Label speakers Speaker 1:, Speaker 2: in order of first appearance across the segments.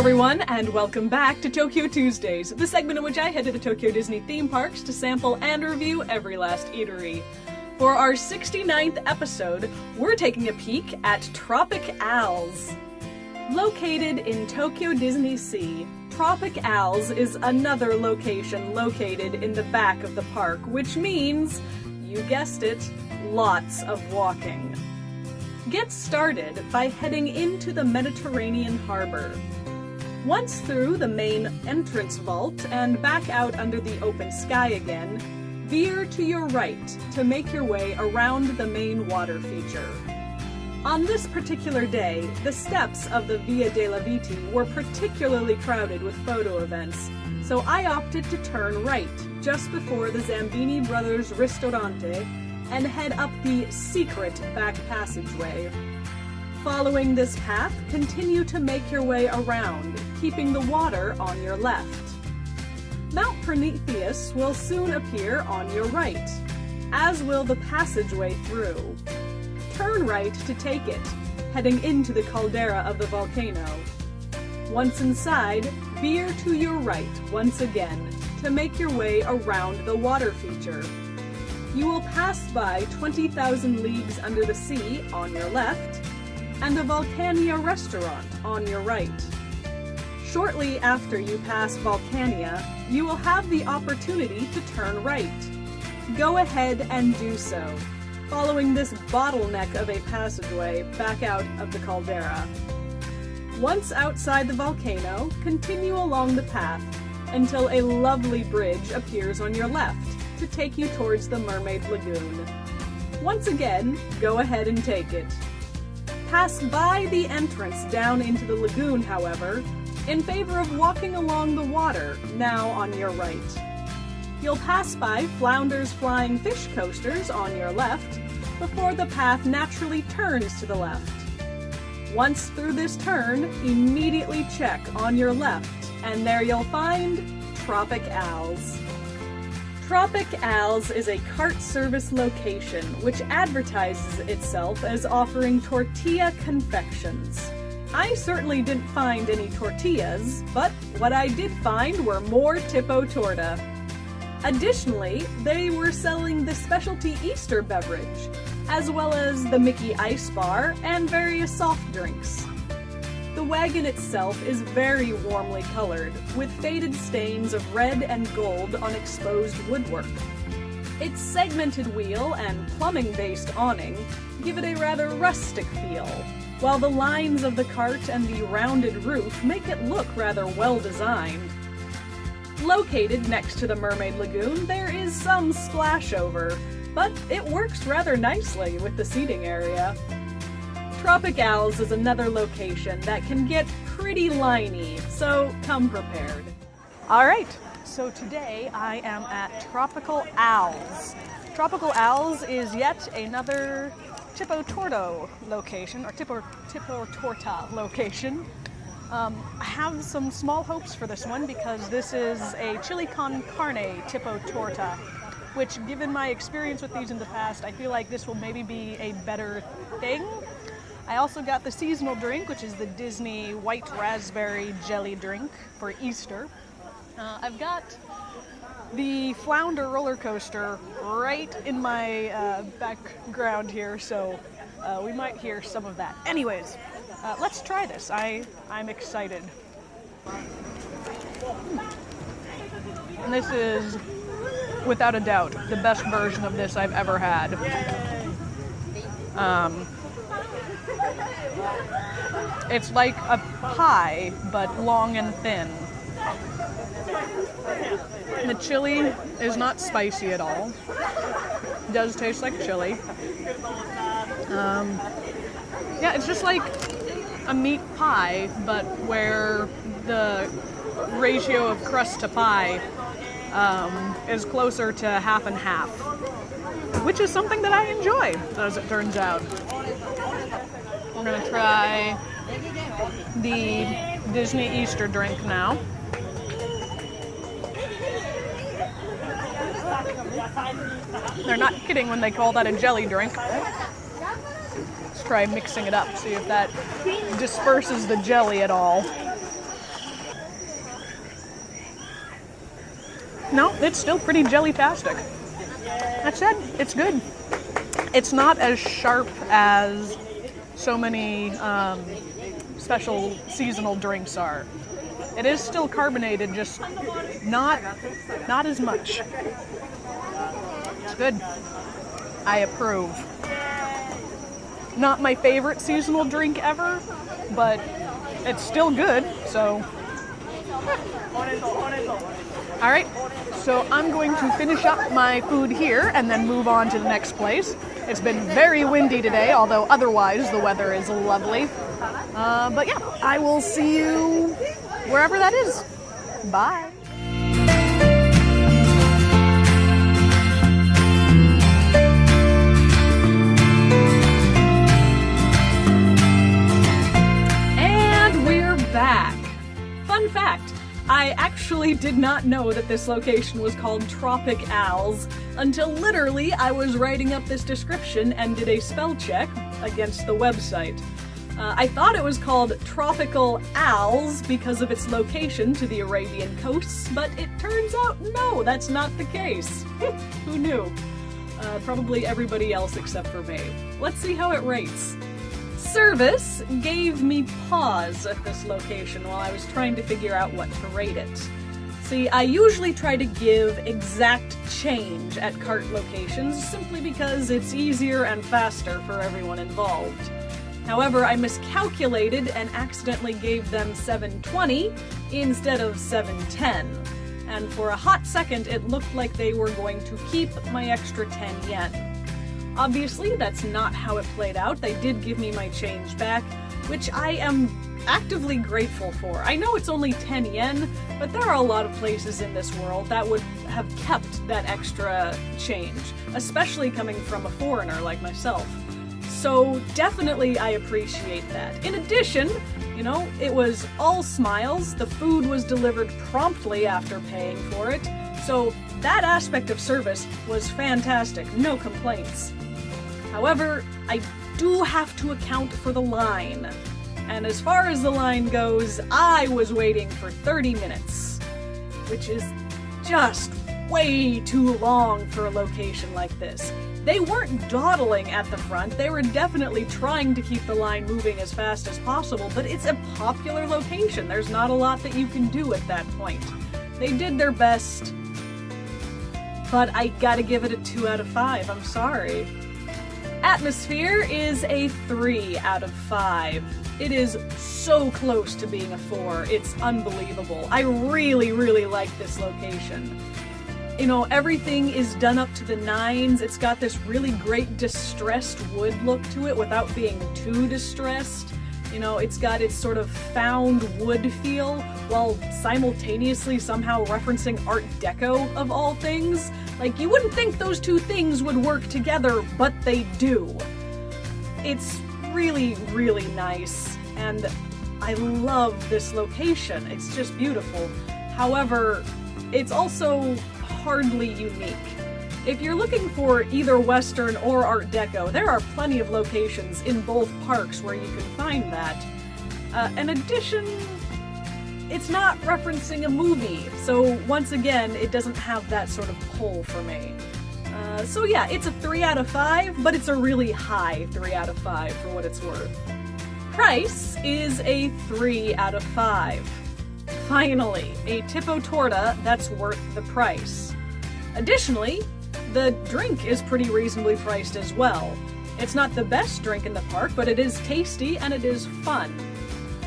Speaker 1: everyone, and welcome back to Tokyo Tuesdays, the segment in which I head to the Tokyo Disney theme parks to sample and review every last eatery. For our 69th episode, we're taking a peek at Tropic Al's. Located in Tokyo Disney Sea, Tropic Al's is another location located in the back of the park, which means, you guessed it, lots of walking. Get started by heading into the Mediterranean harbor. Once through the main entrance vault and back out under the open sky again, veer to your right to make your way around the main water feature. On this particular day, the steps of the Via della Viti were particularly crowded with photo events, so I opted to turn right just before the Zambini Brothers Ristorante and head up the secret back passageway. Following this path, continue to make your way around, keeping the water on your left. Mount Prometheus will soon appear on your right, as will the passageway through. Turn right to take it, heading into the caldera of the volcano. Once inside, veer to your right once again to make your way around the water feature. You will pass by 20,000 Leagues Under the Sea on your left, and the Volcania restaurant on your right. Shortly after you pass Volcania, you will have the opportunity to turn right. Go ahead and do so, following this bottleneck of a passageway back out of the caldera. Once outside the volcano, continue along the path until a lovely bridge appears on your left to take you towards the Mermaid Lagoon. Once again, go ahead and take it. Pass by the entrance down into the lagoon, however, in favor of walking along the water, now on your right. You'll pass by Flounder's Flying Fish Coasters on your left, before the path naturally turns to the left. Once through this turn, immediately check on your left, and there you'll find Tropic Al's. Tropic Al's is a cart service location which advertises itself as offering tortilla confections. I certainly didn't find any tortillas, but what I did find were more tipo torta. Additionally, they were selling the specialty Easter beverage, as well as the Mickey Ice Bar and various soft drinks. The wagon itself is very warmly colored, with faded stains of red and gold on exposed woodwork. Its segmented wheel and plumbing-based awning give it a rather rustic feel, while the lines of the cart and the rounded roof make it look rather well-designed. Located next to the Mermaid Lagoon, there is some splashover, but it works rather nicely with the seating area. Tropic Al's is another location that can get pretty liney, so come prepared. Alright, so today I am at Tropical Al's. Tropical Al's is yet another Tipo Torto location, or Tipo Torta location. I have some small hopes for this one because this is a chili con carne Tipo Torta, which, given my experience with these in the past, I feel like this will maybe be a better thing. I also got the seasonal drink, which is the Disney white raspberry jelly drink for Easter. I've got the Flounder roller coaster right in my background here, so we might hear some of that. Anyways, let's try this. I'm excited. And this is, without a doubt, the best version of this I've ever had. It's like a pie, but long and thin. The chili is not spicy at all. It does taste like chili. Yeah, it's just like a meat pie, but where the ratio of crust to pie is closer to half and half, which is something that I enjoy, as it turns out. We're gonna try the Disney Easter drink now. They're not kidding when they call that a jelly drink. Let's try mixing it up, see if that disperses the jelly at all. No, it's still pretty jelly-tastic. That said, it's good. It's not as sharp as so many special seasonal drinks are. It is still carbonated, just not as much. It's good. I approve. Not my favorite seasonal drink ever, but it's still good, so. Alright, so I'm going to finish up my food here and then move on to the next place. It's been very windy today, although otherwise the weather is lovely. But yeah, I will see you wherever that is. Bye. And we're back. Fun fact. I actually did not know that this location was called Tropic Owls until literally I was writing up this description and did a spell check against the website. I thought it was called Tropical Owls because of its location to the Arabian coasts, but it turns out no, that's not the case. Who knew? Probably everybody else except for me. Let's see how it rates. Service gave me pause at this location while I was trying to figure out what to rate it. See, I usually try to give exact change at cart locations simply because it's easier and faster for everyone involved. However, I miscalculated and accidentally gave them 720 instead of 710. And for a hot second, it looked like they were going to keep my extra 10 yen. Obviously, that's not how it played out. They did give me my change back, which I am actively grateful for. I know it's only 10 yen, but there are a lot of places in this world that would have kept that extra change, especially coming from a foreigner like myself. So definitely I appreciate that. In addition, you know, it was all smiles. The food was delivered promptly after paying for it. So that aspect of service was fantastic, no complaints. However, I do have to account for the line. And as far as the line goes, I was waiting for 30 minutes, which is just way too long for a location like this. They weren't dawdling at the front, they were definitely trying to keep the line moving as fast as possible, but it's a popular location. There's not a lot that you can do at that point. They did their best, but I gotta give it a 2 out of 5, I'm sorry. Atmosphere is a 3 out of 5. It is so close to being a 4, it's unbelievable. I really, really like this location. You know, everything is done up to the nines. It's got this really great distressed wood look to it without being too distressed. You know, it's got its sort of found wood feel while simultaneously somehow referencing Art Deco of all things. Like, you wouldn't think those two things would work together, but they do. It's really, really nice, and I love this location. It's just beautiful. However, it's also hardly unique. If you're looking for either Western or Art Deco, there are plenty of locations in both parks where you can find that. In addition, it's not referencing a movie, so once again, it doesn't have that sort of pull for me. So yeah, it's a 3 out of 5, but it's a really high 3 out of 5 for what it's worth. Price is a 3 out of 5. Finally, a tipo torta that's worth the price. Additionally, the drink is pretty reasonably priced as well. It's not the best drink in the park, but it is tasty and it is fun.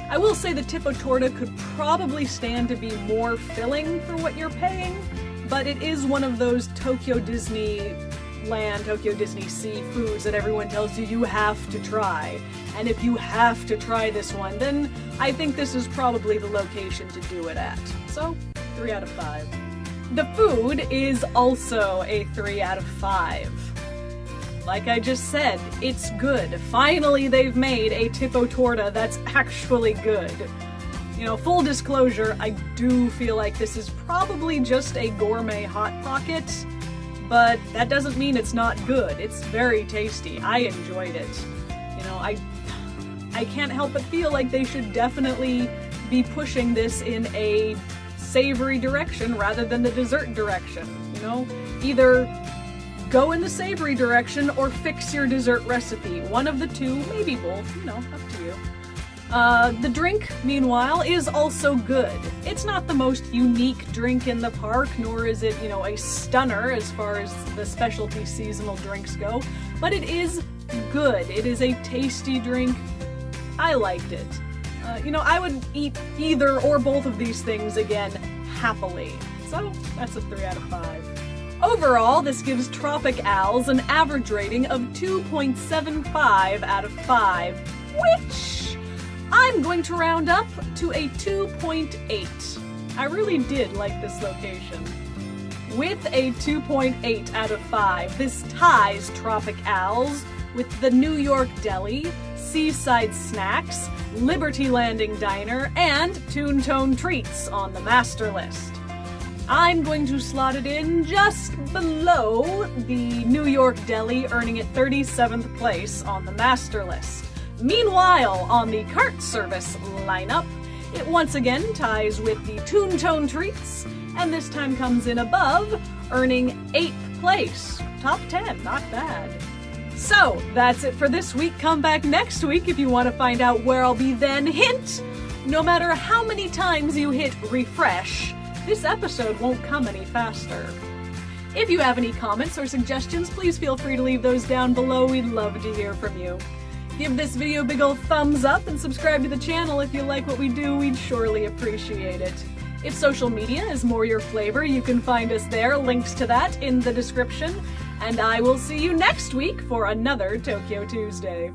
Speaker 1: I will say the tipo torta could probably stand to be more filling for what you're paying, but it is one of those Tokyo Disney Sea foods that everyone tells you you have to try. And if you have to try this one, then I think this is probably the location to do it at. So, 3 out of 5. The food is also a 3 out of 5. Like I just said, it's good. Finally, they've made a tipo torta that's actually good. You know, full disclosure, I do feel like this is probably just a gourmet Hot Pocket, but that doesn't mean it's not good. It's very tasty. I enjoyed it. You know, I can't help but feel like they should definitely be pushing this in a savory direction rather than the dessert direction. You know, either go in the savory direction or fix your dessert recipe. One of the two, maybe both, you know, up to you. The drink, meanwhile, is also good. It's not the most unique drink in the park, nor is it, you know, a stunner as far as the specialty seasonal drinks go, but it is good. It is a tasty drink. I liked it. You know, I would eat either or both of these things again happily. So, that's a 3 out of 5. Overall, this gives Tropic Owls an average rating of 2.75 out of 5, which I'm going to round up to a 2.8. I really did like this location. With a 2.8 out of 5, this ties Tropic Owls with the New York Deli, Seaside Snacks, Liberty Landing Diner, and Toon Tone Treats on the master list. I'm going to slot it in just below the New York Deli, earning it 37th place on the master list. Meanwhile, on the cart service lineup, it once again ties with the Toon Tone Treats, and this time comes in above, earning 8th place. Top 10, not bad. So, that's it for this week. Come back next week if you want to find out where I'll be then. Hint! No matter how many times you hit refresh, this episode won't come any faster. If you have any comments or suggestions, please feel free to leave those down below. We'd love to hear from you. Give this video a big ol' thumbs up and subscribe to the channel if you like what we do. We'd surely appreciate it. If social media is more your flavor, you can find us there. Links to that in the description. And I will see you next week for another Tokyo Tuesday.